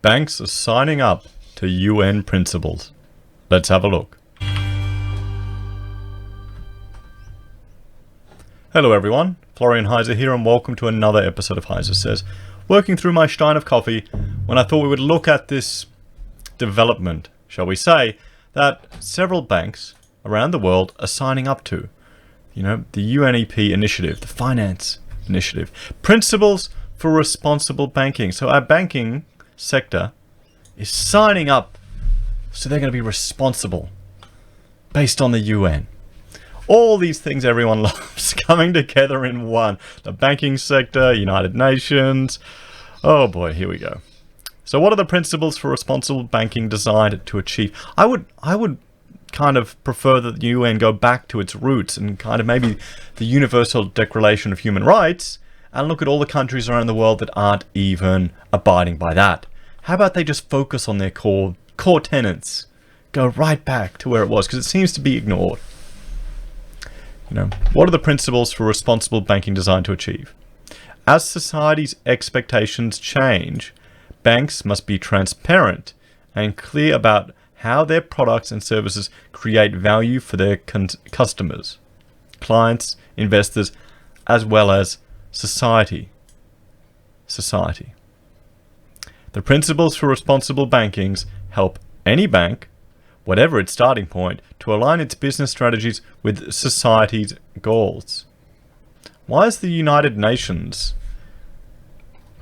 Banks are signing up to UN principles. Let's have a look. Hello everyone, Florian Heise here and welcome to another episode of Heise Says. Working through my stein of coffee when I thought we would look at this development, shall we say, that several banks around the world are signing up to. You know, the UNEP initiative, the finance initiative. Principles for responsible banking. So our banking sector is signing up, so they're going to be responsible based on the UN. All these things everyone loves coming together in one. The banking sector, United Nations. Oh boy, here we go. So what are the principles for responsible banking designed to achieve? I would kind of prefer that the UN go back to its roots and kind of maybe the Universal Declaration of Human Rights and look at all the countries around the world that aren't even abiding by that. How about they just focus on their core tenets? Go right back to where it was, because it seems to be ignored. What are the principles for responsible banking designed to achieve? As society's expectations change, banks must be transparent and clear about how their products and services create value for their customers, clients, investors, as well as society. The principles for responsible banking help any bank, whatever its starting point, to align its business strategies with society's goals. Why is the United Nations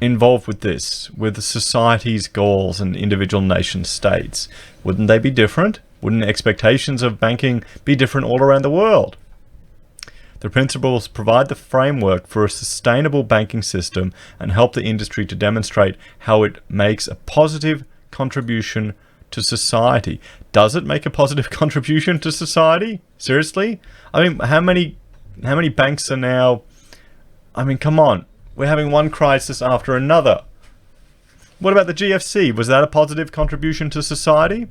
involved with this, with society's goals and individual nation states? Wouldn't they be different? Wouldn't expectations of banking be different all around the world? The principles provide the framework for a sustainable banking system and help the industry to demonstrate how it makes a positive contribution to society. Does it make a positive contribution to society? Seriously? I mean, how many banks are now... I mean, come on. We're having one crisis after another. What about the GFC? Was that a positive contribution to society?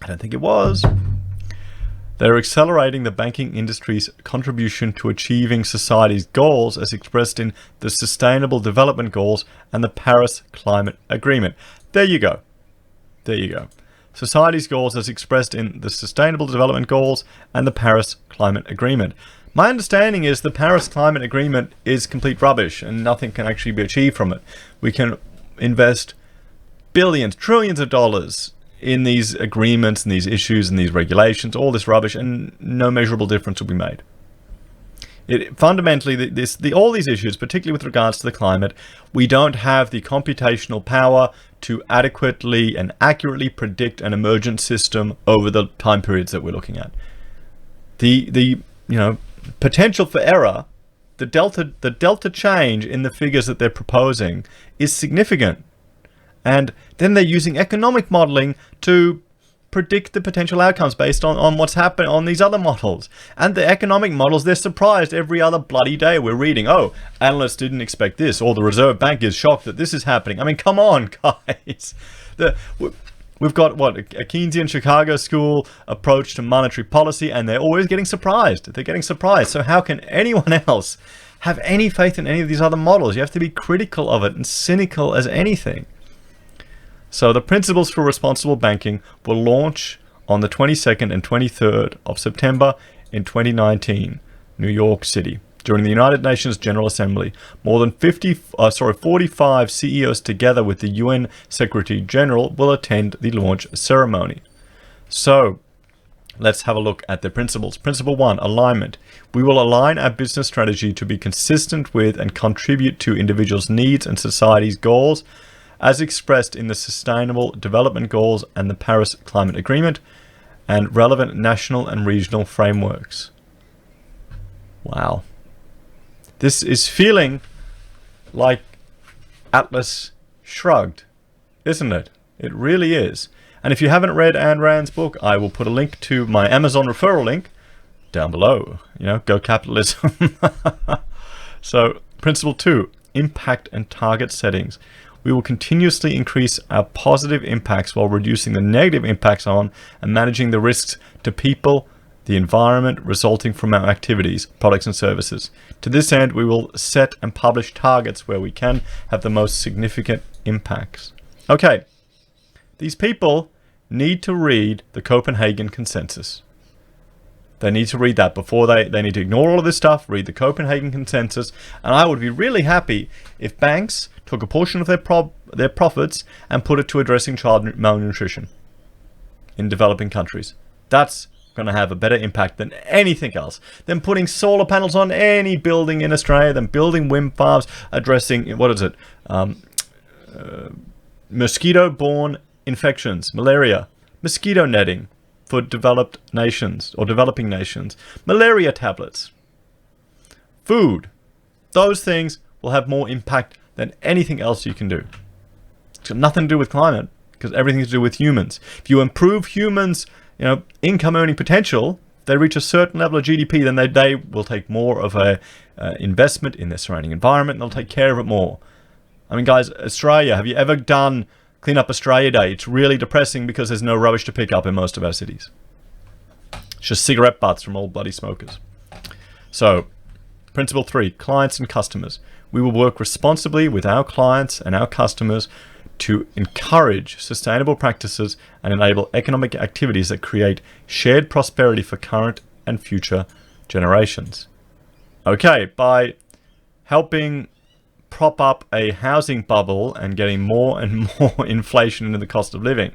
I don't think it was. They're accelerating the banking industry's contribution to achieving society's goals as expressed in the Sustainable Development Goals and the Paris Climate Agreement. There you go. Society's goals as expressed in the Sustainable Development Goals and the Paris Climate Agreement. My understanding is the Paris Climate Agreement is complete rubbish and nothing can actually be achieved from it. We can invest billions, trillions of dollars in these agreements and these issues and these regulations, all this rubbish, and no measurable difference will be made. Fundamentally, all these issues, particularly with regards to the climate, we don't have the computational power to adequately and accurately predict an emergent system over the time periods that we're looking at. The potential for error, the delta change in the figures that they're proposing is significant. And then they're using economic modeling to predict the potential outcomes based on what's happening on these other models. And the economic models, they're surprised every other bloody day. We're reading, oh, analysts didn't expect this, or the Reserve Bank is shocked that this is happening. I mean, come on, guys. We've got, a Keynesian Chicago school approach to monetary policy, and they're always getting surprised. They're getting surprised. So how can anyone else have any faith in any of these other models? You have to be critical of it and cynical as anything. So the principles for responsible banking will launch on the 22nd and 23rd of September in 2019, New York City, during the United Nations General Assembly. More than 45 CEOs together with the UN Secretary General will attend the launch ceremony. So let's have a look at the principles. Principle 1, alignment. We will align our business strategy to be consistent with and contribute to individuals' needs and society's goals as expressed in the Sustainable Development Goals and the Paris Climate Agreement and relevant national and regional frameworks. Wow. This is feeling like Atlas Shrugged, isn't it? It really is. And if you haven't read Ayn Rand's book, I will put a link to my Amazon referral link down below. Go capitalism. So, principle 2, impact and target settings. We will continuously increase our positive impacts while reducing the negative impacts on and managing the risks to people, the environment resulting from our activities, products and services. To this end, we will set and publish targets where we can have the most significant impacts. Okay, these people need to read the Copenhagen Consensus. They need to read that before they need to ignore all of this stuff, read the Copenhagen Consensus, and I would be really happy if banks took a portion of their profits and put it to addressing child malnutrition in developing countries. That's going to have a better impact than anything else, than putting solar panels on any building in Australia, than building wind farms, addressing, what is it, mosquito-borne infections, malaria, mosquito netting for developed nations or developing nations, malaria tablets, food. Those things will have more impact than anything else you can do. It's got nothing to do with climate, because everything's to do with humans. If you improve humans' income earning potential, they reach a certain level of GDP, then they will take more of a investment in their surrounding environment, and they'll take care of it more. I mean, guys, Australia, have you ever done Clean Up Australia Day? It's really depressing because there's no rubbish to pick up in most of our cities. It's just cigarette butts from old bloody smokers. So, principle 3, clients and customers. We will work responsibly with our clients and our customers to encourage sustainable practices and enable economic activities that create shared prosperity for current and future generations. Okay, by helping prop up a housing bubble and getting more and more inflation into the cost of living.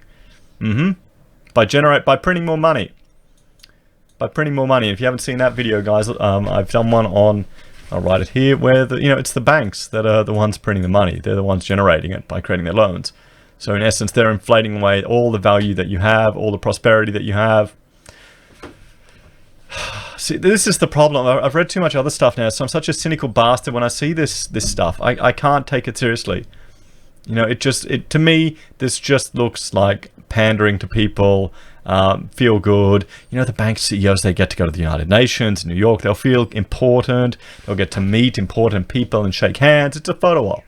By printing more money. By printing more money. If you haven't seen that video, guys, I've done one on, I'll write it here, where it's the banks that are the ones printing the money. They're the ones generating it by creating their loans. So in essence, they're inflating away all the value that you have, all the prosperity that you have. See, this is the problem. I've read too much other stuff now, so I'm such a cynical bastard when I see this stuff. I can't take it seriously. To me, this just looks like pandering to people, feel good. The bank CEOs, they get to go to the United Nations, New York, they'll feel important, they'll get to meet important people and shake hands. It's a photo op.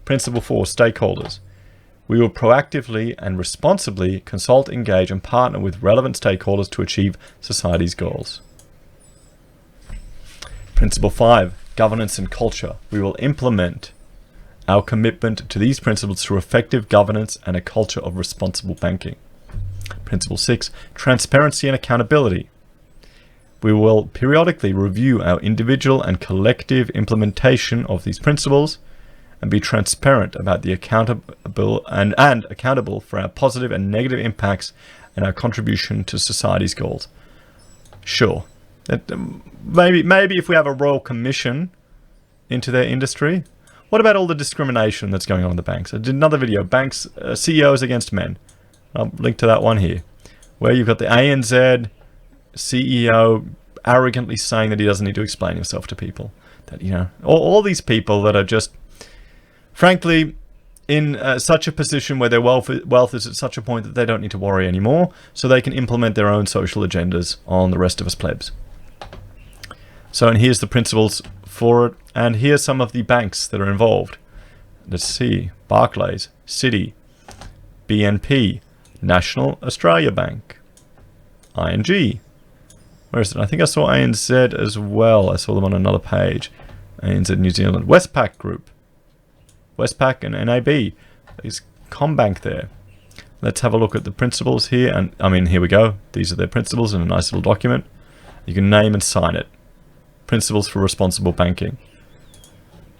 Principle 4, stakeholders. We will proactively and responsibly consult, engage, and partner with relevant stakeholders to achieve society's goals. Principle 5, governance and culture. We will implement our commitment to these principles through effective governance and a culture of responsible banking. Principle 6, transparency and accountability. We will periodically review our individual and collective implementation of these principles and be transparent about the accountable for our positive and negative impacts and our contribution to society's goals. Sure, maybe if we have a royal commission into their industry. What about all the discrimination that's going on in the banks? I did another video, banks, CEOs against men. I'll link to that one here, where you've got the ANZ CEO arrogantly saying that he doesn't need to explain himself to people. That, all these people that are just, frankly, in such a position where their wealth is at such a point that they don't need to worry anymore, so they can implement their own social agendas on the rest of us plebs. So, and here's the principles for it, and here's some of the banks that are involved. Let's see, Barclays, Citi, BNP, National Australia Bank, ING. Where is it? I think I saw ANZ as well. I saw them on another page. ANZ New Zealand, Westpac Group, Westpac and NAB. There's Combank there. Let's have a look at the principles here. And I mean, here we go. These are their principles in a nice little document. You can name and sign it. Principles for responsible banking.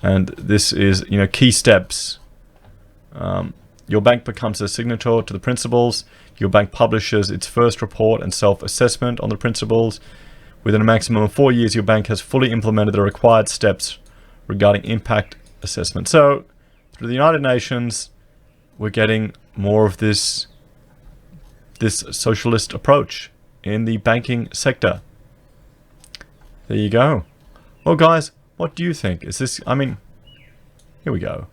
And this is, key steps. Your bank becomes a signatory to the principles. Your bank publishes its first report and self-assessment on the principles. Within a maximum of 4 years, your bank has fully implemented the required steps regarding impact assessment. So, through the United Nations, we're getting more of this socialist approach in the banking sector. There you go. Well, guys, what do you think? Is this, here we go.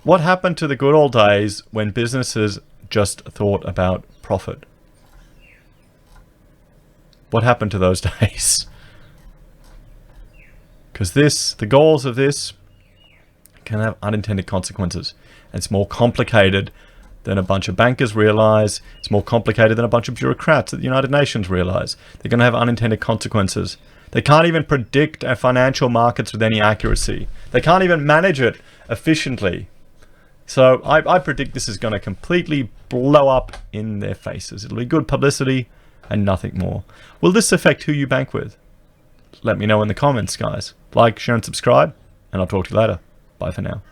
What happened to the good old days when businesses just thought about profit? What happened to those days? Because the goals of this can have unintended consequences. It's more complicated than a bunch of bankers realize. It's more complicated than a bunch of bureaucrats at the United Nations realize. They're going to have unintended consequences. They can't even predict our financial markets with any accuracy. They can't even manage it efficiently. So I predict this is going to completely blow up in their faces. It'll be good publicity and nothing more. Will this affect who you bank with? Let me know in the comments, guys. Like, share, and subscribe, and I'll talk to you later. Bye for now.